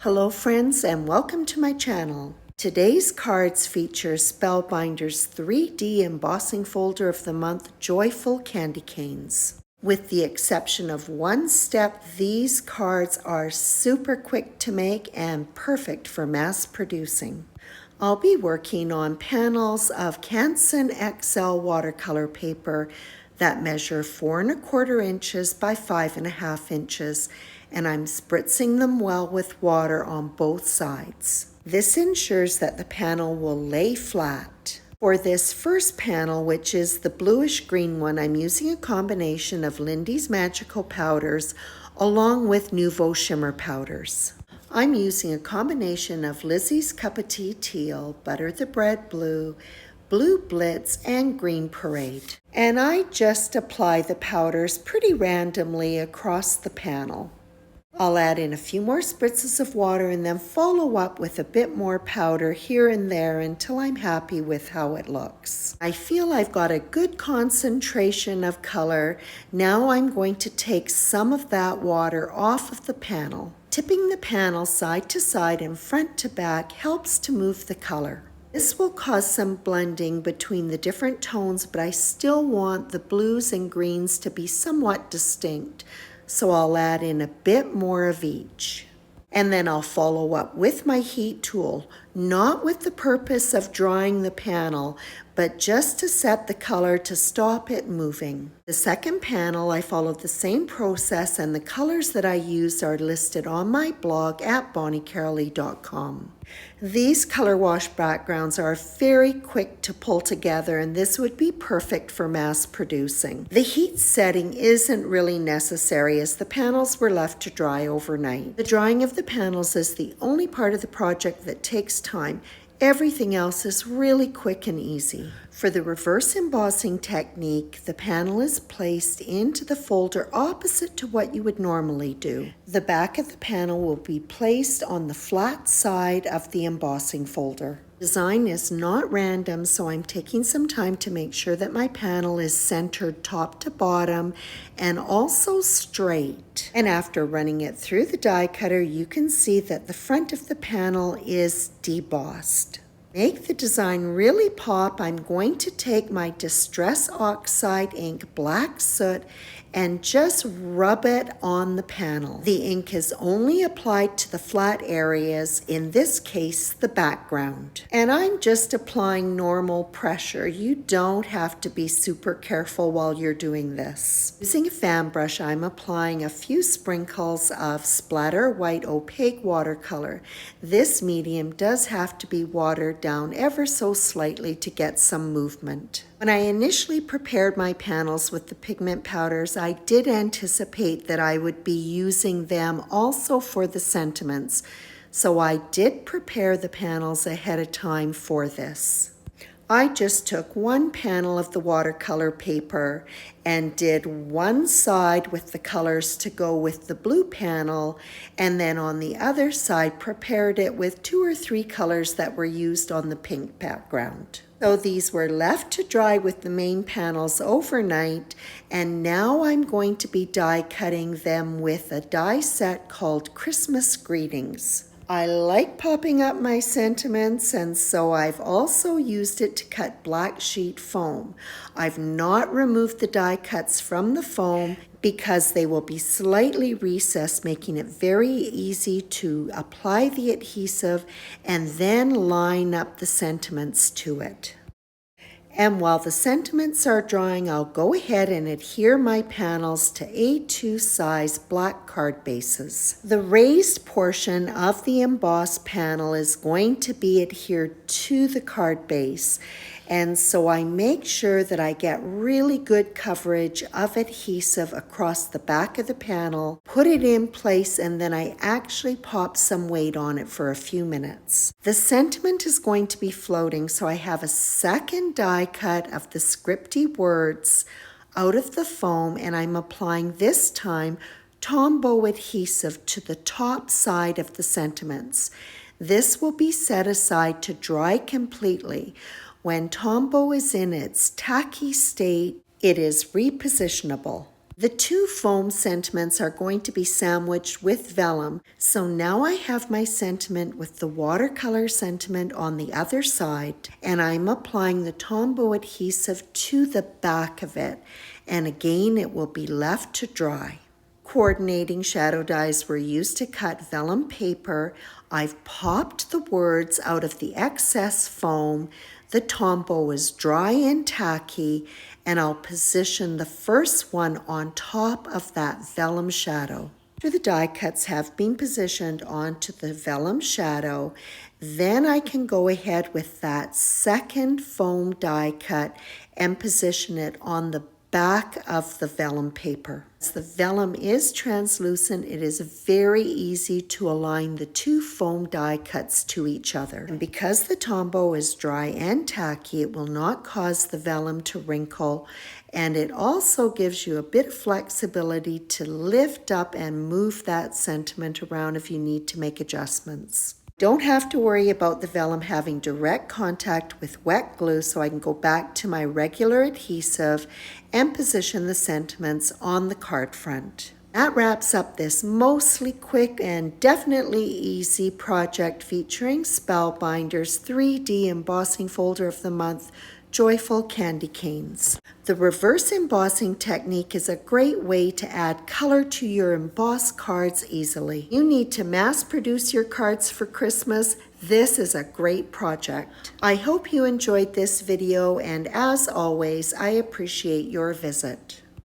Hello friends and welcome to my channel. Today's cards feature Spellbinders 3D Embossing Folder of the Month Joyful Candy Canes. With the exception of one step, these cards are super quick to make and perfect for mass producing. I'll be working on panels of Canson XL watercolor paper that measure 4 1/4 inches by 5 1/2 inches, and I'm spritzing them well with water on both sides. This ensures that the panel will lay flat. For this first panel, which is the bluish green one, I'm using a combination of Lindy's Magical Powders along with Nouveau Shimmer Powders. I'm using a combination of Lizzie's Cup of Tea Teal, Butter the Bread Blue, Blue Blitz, and Green Parade. And I just apply the powders pretty randomly across the panel. I'll add in a few more spritzes of water and then follow up with a bit more powder here and there until I'm happy with how it looks. I feel I've got a good concentration of color. Now I'm going to take some of that water off of the panel. Tipping the panel side to side and front to back helps to move the color. This will cause some blending between the different tones, but I still want the blues and greens to be somewhat distinct, so I'll add in a bit more of each. And then I'll follow up with my heat tool, not with the purpose of drying the panel, but just to set the color to stop it moving. The second panel, I followed the same process, and the colors that I used are listed on my blog at bonniecarolee.com. These color wash backgrounds are very quick to pull together, and this would be perfect for mass producing. The heat setting isn't really necessary as the panels were left to dry overnight. The drying of the panels is the only part of the project that takes time. Everything else is really quick and easy. For the reverse embossing technique, the panel is placed into the folder opposite to what you would normally do. The back of the panel will be placed on the flat side of the embossing folder. Design is not random, so I'm taking some time to make sure that my panel is centered top to bottom and also straight. And after running it through the die cutter, you can see that the front of the panel is debossed. Make the design really pop, I'm going to take my Distress Oxide ink Black Soot and just rub it on the panel. The ink is only applied to the flat areas, in this case the background. And I'm just applying normal pressure. You don't have to be super careful while you're doing this. Using a fan brush, I'm applying a few sprinkles of Splatter White Opaque watercolor. This medium does have to be watered down ever so slightly to get some movement. When I initially prepared my panels with the pigment powders, I did anticipate that I would be using them also for the sentiments, so I did prepare the panels ahead of time for this. I just took one panel of the watercolor paper and did one side with the colors to go with the blue panel, and then on the other side prepared it with 2 or 3 colors that were used on the pink background. So these were left to dry with the main panels overnight, and now I'm going to be die cutting them with a die set called Christmas Greetings. I like popping up my sentiments, and so I've also used it to cut black sheet foam. I've not removed the die cuts from the foam because they will be slightly recessed, making it very easy to apply the adhesive and then line up the sentiments to it. And while the sentiments are drying, I'll go ahead and adhere my panels to A2 size black card bases. The raised portion of the embossed panel is going to be adhered to the card base, and so I make sure that I get really good coverage of adhesive across the back of the panel, put it in place, and then I actually pop some weight on it for a few minutes. The sentiment is going to be floating, so I have a second die cut of the scripty words out of the foam, and I'm applying this time Tombow adhesive to the top side of the sentiments. This will be set aside to dry completely. When Tombow is in its tacky state, it is repositionable. The two foam sentiments are going to be sandwiched with vellum, so now I have my sentiment with the watercolor sentiment on the other side, and I'm applying the Tombow adhesive to the back of it, and again it will be left to dry. Coordinating shadow dies were used to cut vellum paper. I've popped the words out of the excess foam. The Tombow is dry and tacky, and I'll position the first one on top of that vellum shadow. After the die cuts have been positioned onto the vellum shadow, then I can go ahead with that second foam die cut and position it on the back of the vellum paper. As the vellum is translucent, it is very easy to align the two foam die cuts to each other. And because the Tombow is dry and tacky, it will not cause the vellum to wrinkle, and it also gives you a bit of flexibility to lift up and move that sentiment around if you need to make adjustments. Don't have to worry about the vellum having direct contact with wet glue, so I can go back to my regular adhesive and position the sentiments on the card front. That wraps up this mostly quick and definitely easy project featuring Spellbinders 3D Embossing Folder of the Month Joyful Candy Canes. The reverse embossing technique is a great way to add color to your embossed cards easily. You need to mass produce your cards for Christmas. This is a great project. I hope you enjoyed this video, and as always, I appreciate your visit.